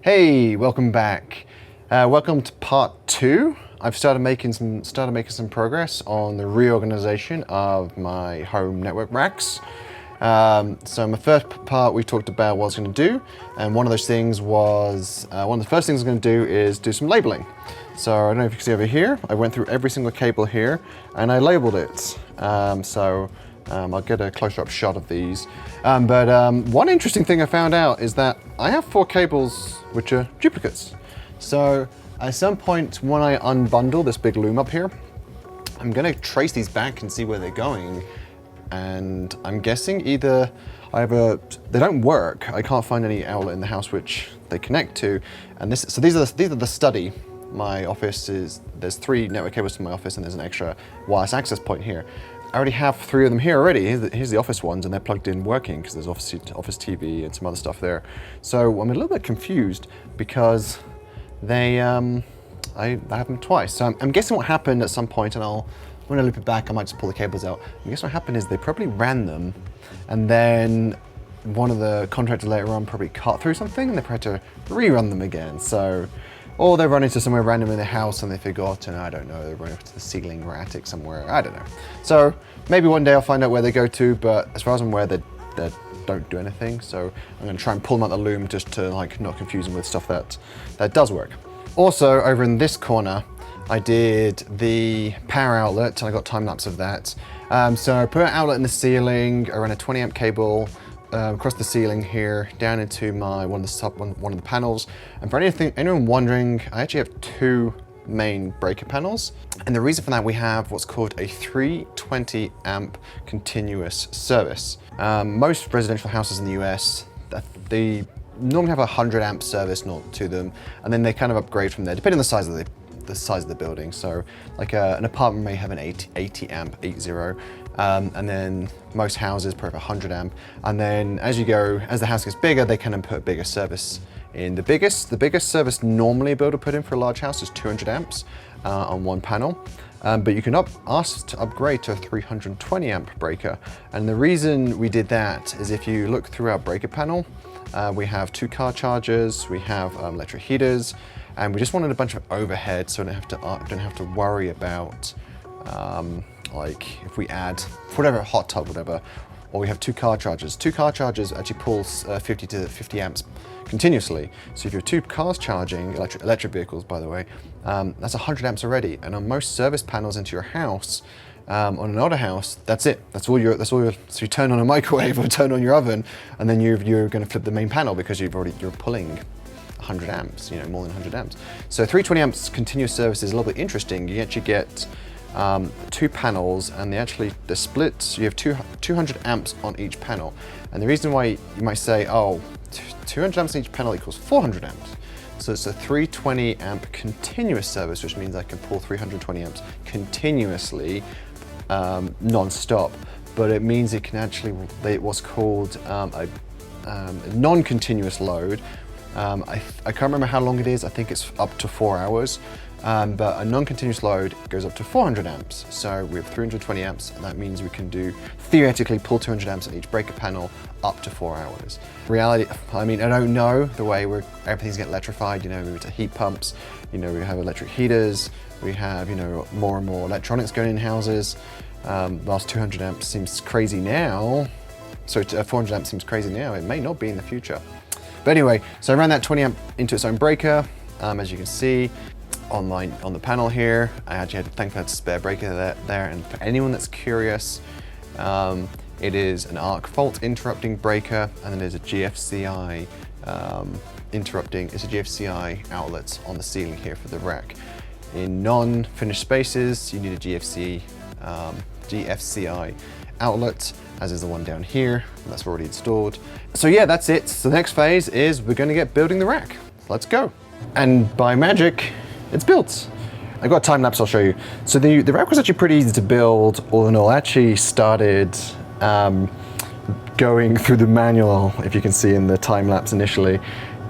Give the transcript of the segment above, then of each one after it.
Hey, welcome back. Welcome to part 2. I've started making some progress on the reorganization of my home network racks. So my first part, we talked about what I was going to do, and one of those things was one of the first things I'm going to do is do some labeling. So I don't know if you can see over here, I went through every single cable here and I labeled it. I'll get a closer up shot of these. One interesting thing I found out is that I have 4 cables which are duplicates. So at some point when I unbundle this big loom up here, I'm gonna trace these back and see where they're going. And I'm guessing either they don't work. I can't find any outlet in the house which they connect to. And these are the study. My office there's 3 network cables to my office and there's an extra wireless access point here. I already have 3 of them here already. Here's the office ones and they're plugged in working because there's office TV and some other stuff there. So I'm a little bit confused because I have them twice. So I'm guessing what happened at some point, and when I loop it back, I might just pull the cables out. I guess what happened is they probably ran them and then one of the contractors later on probably cut through something and they had to rerun them again. So, or they run into somewhere random in the house and they forgot, and I don't know, they run into the ceiling or attic somewhere, I don't know. So maybe one day I'll find out where they go to, but as far as I'm aware, they don't do anything. So I'm gonna try and pull them out the loom just to not confuse them with stuff that does work. Also, over in this corner, I did the power outlet, and I got time lapse of that. So I put an outlet in the ceiling, I ran a 20 amp cable across the ceiling here, down into one of the panels. And for anyone wondering, I actually have 2 main breaker panels. And the reason for that, we have what's called a 320 amp continuous service. Most residential houses in the US, they normally have a 100 amp service to them, and then they kind of upgrade from there, depending on the size of the building. So like an apartment may have an 80 amp, 80, and then most houses probably have 100 amp. And then as the house gets bigger, they kind of put a bigger service in. The biggest service normally a builder put in for a large house is 200 amps on one panel. But you can ask to upgrade to a 320 amp breaker. And the reason we did that is if you look through our breaker panel, we have 2 car chargers, we have electric heaters, and we just wanted a bunch of overhead so I don't have to worry about like if we add whatever, hot tub, whatever, or we have 2 car chargers. 2 car chargers actually pulls 50 to 50 amps continuously. So if you have 2 cars charging, electric vehicles by the way, that's 100 amps already. And on most service panels into your house, on an older house, that's it. So you turn on a microwave or turn on your oven, and then you're going to flip the main panel because you're pulling 100 amps, more than 100 amps. So 320 amps continuous service is a little bit interesting. You actually get 2 panels, and they're split. You have 200 amps on each panel. And the reason why you might say, oh, 200 amps on each panel equals 400 amps. So it's a 320 amp continuous service, which means I can pull 320 amps continuously, non-stop. But it means it can actually, what's called a non-continuous load. I can't remember how long it is. I think it's up to 4 hours. But a non-continuous load goes up to 400 amps. So we have 320 amps, and that means we can theoretically pull 200 amps on each breaker panel up to 4 hours. Reality, I don't know the way everything's getting electrified, we move to heat pumps, we have electric heaters, we have, more and more electronics going in houses. Last 200 amps seems crazy now. So 400 amps seems crazy now. It may not be in the future. But anyway, so I ran that 20 amp into its own breaker, as you can see. On the panel here, I actually had a spare breaker there, and for anyone that's curious, it is an arc fault interrupting breaker, and then there's a GFCI it's a GFCI outlet on the ceiling here for the rack. In non-finished spaces, you need a GFCI outlet, as is the one down here, and that's already installed. So yeah, that's it. So the next phase is we're gonna get building the rack. Let's go. And by magic, it's built. I've got a time lapse I'll show you. So the rack was actually pretty easy to build, all in all. I actually started going through the manual, if you can see in the time lapse initially.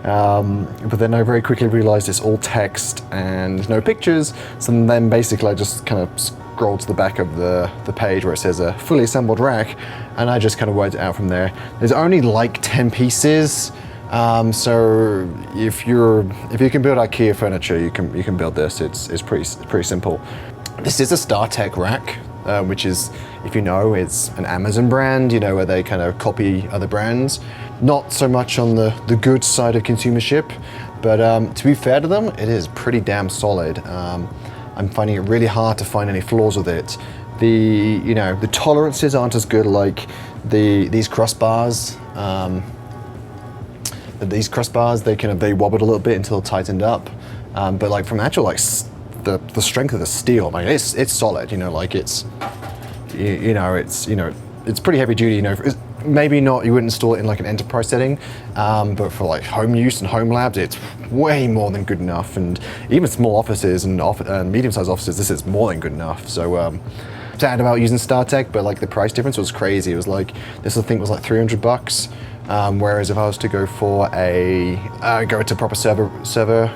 But then I very quickly realized it's all text and no pictures. So then basically I just kind of scrolled to the back of the page where it says a fully assembled rack, and I just kind of worked it out from there. There's only like 10 pieces. So if you can build IKEA furniture, you can build this. It's pretty simple. This is a StarTech rack, which is, if you know, it's an Amazon brand, you know, where they kind of copy other brands. Not so much on the good side of consumership, but to be fair to them, it is pretty damn solid. I'm finding it really hard to find any flaws with it. The tolerances aren't as good like these crossbars. These crossbars, they wobbled a little bit until tightened up, but like from actual like the strength of the steel, I mean, it's solid. You know, like it's pretty heavy duty. You know, maybe not, you wouldn't install it in like an enterprise setting, but for like home use and home labs, it's way more than good enough. And even small offices and medium-sized offices, this is more than good enough. So sad about using StarTech, but like the price difference was crazy. It was like, this I think was like $300. Whereas if I was to go for go to proper server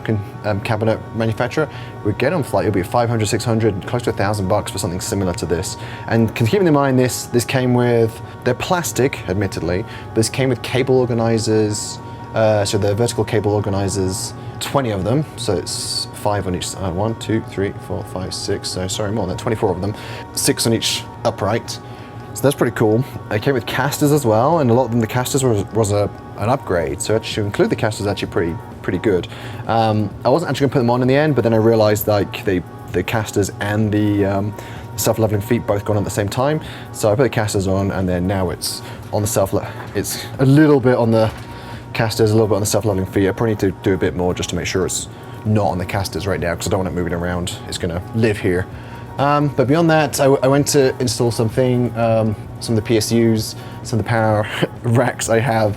cabinet manufacturer, we'd get them for like, it'd be 500, 600, close to $1,000 for something similar to this. And keeping in mind this came with, they're plastic, admittedly, but this came with cable organizers, so they're vertical cable organizers, 20 of them, so it's 5 on each, 1, 2, 3, 4, 5, 6, so sorry, more than that, 24 of them, 6 on each upright. So that's pretty cool. It came with casters as well, and a lot of them, the casters was an upgrade. So to include the casters is actually pretty good. I wasn't actually gonna put them on in the end, but then I realized like the casters and the self-leveling feet both gone on at the same time. So I put the casters on, and then now it's on the it's a little bit on the casters, a little bit on the self-leveling feet. I probably need to do a bit more just to make sure it's not on the casters right now, because I don't want it moving around. It's gonna live here. But beyond that, I went to install something, some of the PSUs, some of the power racks I have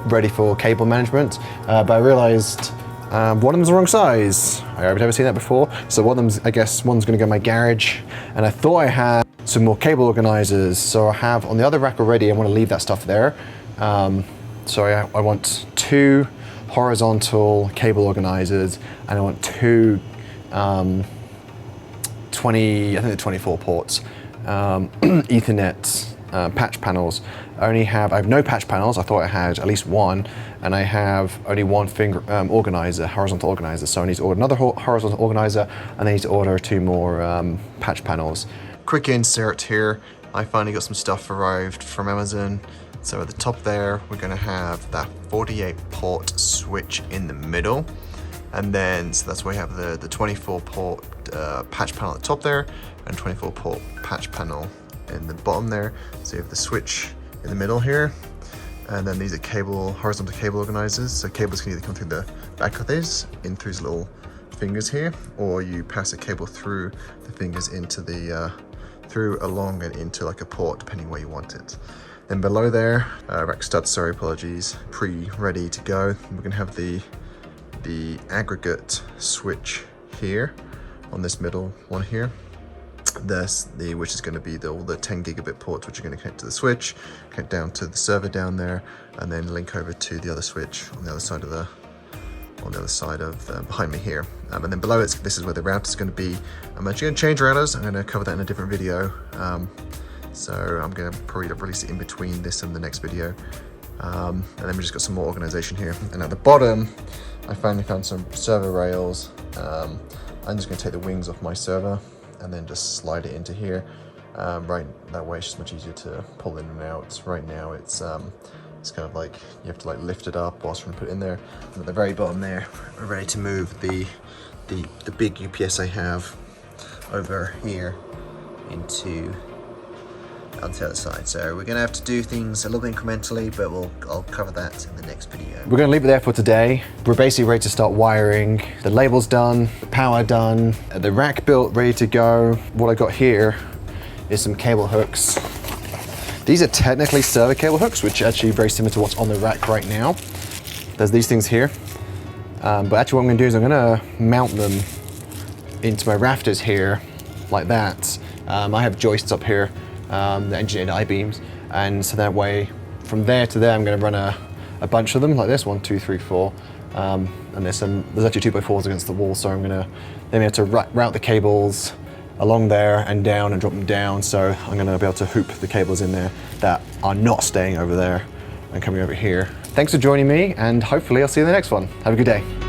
ready for cable management, but I realized one of them's the wrong size. I've never seen that before. So one's going to go in my garage, and I thought I had some more cable organizers. So I have on the other rack already, I want to leave that stuff there. So I want 2 horizontal cable organizers, and I want 2 I think they're 24 ports, Ethernet patch panels. I have no patch panels. I thought I had at least one, and I have only one finger horizontal organizer. So I need to order another horizontal organizer, and I need to order 2 more patch panels. Quick insert here. I finally got some stuff arrived from Amazon. So at the top there, we're going to have that 48 port switch in the middle. And then, so that's why we have the 24 port patch panel at the top there, and 24 port patch panel in the bottom there. So you have the switch in the middle here, and then these are horizontal cable organizers. So cables can either come through the back of this, in through these little fingers here, or you pass a cable through the fingers into along and into like a port, depending where you want it. Then below there, rack studs, ready to go. We're gonna have the aggregate switch here on this middle one here. Which is going to be all the 10 gigabit ports, which are going to connect to the switch, connect down to the server down there, and then link over to the other switch on the other side of behind me here. And then below it, this is where the router is going to be. I'm actually going to change routers. I'm going to cover that in a different video. So I'm going to probably release it in between this and the next video. And then we just got some more organization here. And at the bottom, I finally found some server rails. I'm just going to take the wings off my server and then just slide it into here. Right, that way it's just much easier to pull in and out. Right now it's kind of like you have to like lift it up whilst we're going to put it in there. And at the very bottom there, we're ready to move the big UPS I have over here onto the other side. So we're gonna have to do things a little bit incrementally, but I'll cover that in the next video. We're gonna leave it there for today. We're basically ready to start wiring. The label's done, the power done, the rack built, ready to go. What I got here is some cable hooks. These are technically server cable hooks, which are actually very similar to what's on the rack right now. There's these things here. But actually what I'm gonna do is I'm gonna mount them into my rafters here, like that. I have joists up here, the engineered I-beams, and so that way from there to there I'm going to run a bunch of them like this, 1, 2, 3, 4, and there's actually 2x4s against the wall, so I'm going to then be able to route the cables along there and down and drop them down. So I'm going to be able to hoop the cables in there that are not staying over there and coming over here, thanks for joining me, and hopefully I'll see you in the next one. Have a good day.